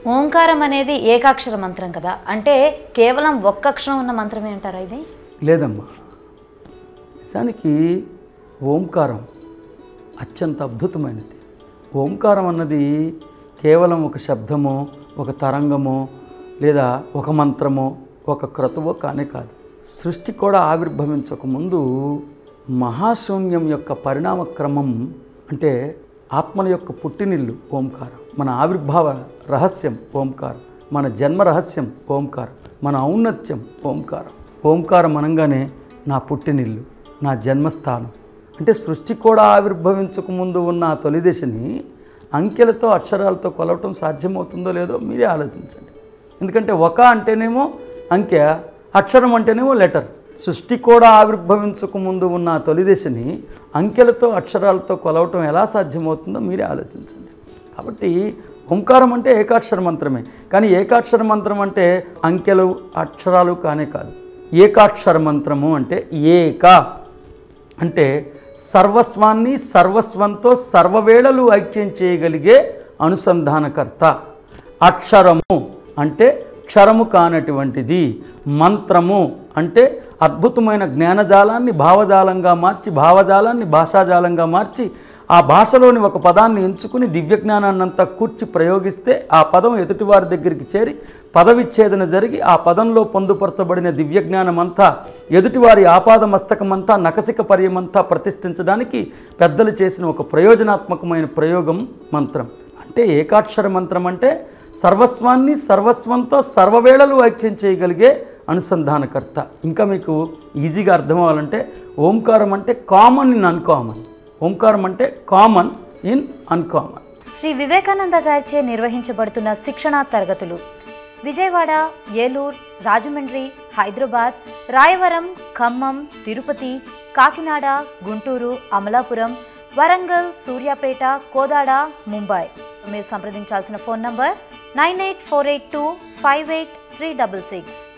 ఓంకారం అనేది ఏకాక్షర మంత్రం కదా, అంటే కేవలం ఒక్క అక్షరం ఉన్న మంత్రమే అంటారా ఇది? లేదమ్మా, నిజానికి ఓంకారం అత్యంత అద్భుతమైనది. ఓంకారం అన్నది కేవలం ఒక శబ్దమో, ఒక తరంగమో, లేదా ఒక మంత్రమో, ఒక క్రతువో కానే కాదు. సృష్టి కూడా ఆవిర్భవించక ముందు మహాశూన్యం యొక్క పరిణామ క్రమం, అంటే ఆత్మల యొక్క పుట్టినిల్లు ఓంకారం, మన ఆవిర్భావ రహస్యం ఓంకారం, మన జన్మ రహస్యం ఓంకారం, మన ఔన్నత్యం ఓంకారం. ఓంకారం అనగానే నా పుట్టినిల్లు, నా జన్మస్థానం. అంటే సృష్టి కూడా ఆవిర్భవించక ముందు ఉన్న ఆ తొలి దశని అంకెలతో అక్షరాలతో కొలవటం సాధ్యమవుతుందో లేదో మీరే ఆలోచించండి. ఎందుకంటే ఒక అంటేనేమో అంకె, అక్షరం అంటేనేమో లెటర్. సృష్టి కూడా ఆవిర్భవించక ముందు ఉన్న తొలి దశని అంకెలతో అక్షరాలతో కొలవటం ఎలా సాధ్యమవుతుందో మీరే ఆలోచించండి. కాబట్టి ఓంకారం అంటే ఏకాక్షర మంత్రమే. కానీ ఏకాక్షర మంత్రం అంటే అంకెలు అక్షరాలు కానే కాదు. ఏకాక్షర మంత్రము అంటే ఏక అంటే సర్వస్వాన్ని సర్వస్వంతో సర్వవేళలు ఐక్యం చేయగలిగే అనుసంధానకర్త. అక్షరము అంటే క్షరము కానటువంటిది. మంత్రము అంటే అద్భుతమైన జ్ఞానజాలాన్ని భావజాలంగా మార్చి, భావజాలాన్ని భాషాజాలంగా మార్చి, ఆ భాషలోని ఒక పదాన్ని ఎంచుకుని దివ్యజ్ఞానాన్నంతా కూర్చి ప్రయోగిస్తే ఆ పదం ఎదుటివారి దగ్గరికి చేరి పదవిచ్ఛేదన జరిగి ఆ పదంలో పొందుపరచబడిన దివ్యజ్ఞానమంతా ఎదుటివారి ఆపాద మస్తకమంతా నకసిక పర్యమంతా ప్రతిష్ఠించడానికి పెద్దలు చేసిన ఒక ప్రయోజనాత్మకమైన ప్రయోగం మంత్రం. అంటే ఏకాక్షర మంత్రం అంటే సర్వస్వాన్ని సర్వస్వంతో సర్వవేళలు ఐక్యం చేయగలిగే అనుసంధానకర్త. ఇంకా మీకు ఈజీగా అర్థం అవ్వాలంటే ఓంకారం అంటే కామన్ ఇన్ అన్కామన్. ఓంకారం అంటే common in uncommon. Shri Vivekananda గారిచే నిర్వహించబడుతున్న శిక్షణా తరగతులు విజయవాడ, ఏలూరు, రాజమండ్రి, హైదరాబాద్, రాయవరం, ఖమ్మం, తిరుపతి, కాకినాడ, గుంటూరు, అమలాపురం, వరంగల్, సూర్యాపేట, కోదాడ, ముంబై. మీరు సంప్రదించాల్సిన ఫోన్ నంబర్ 9848258366.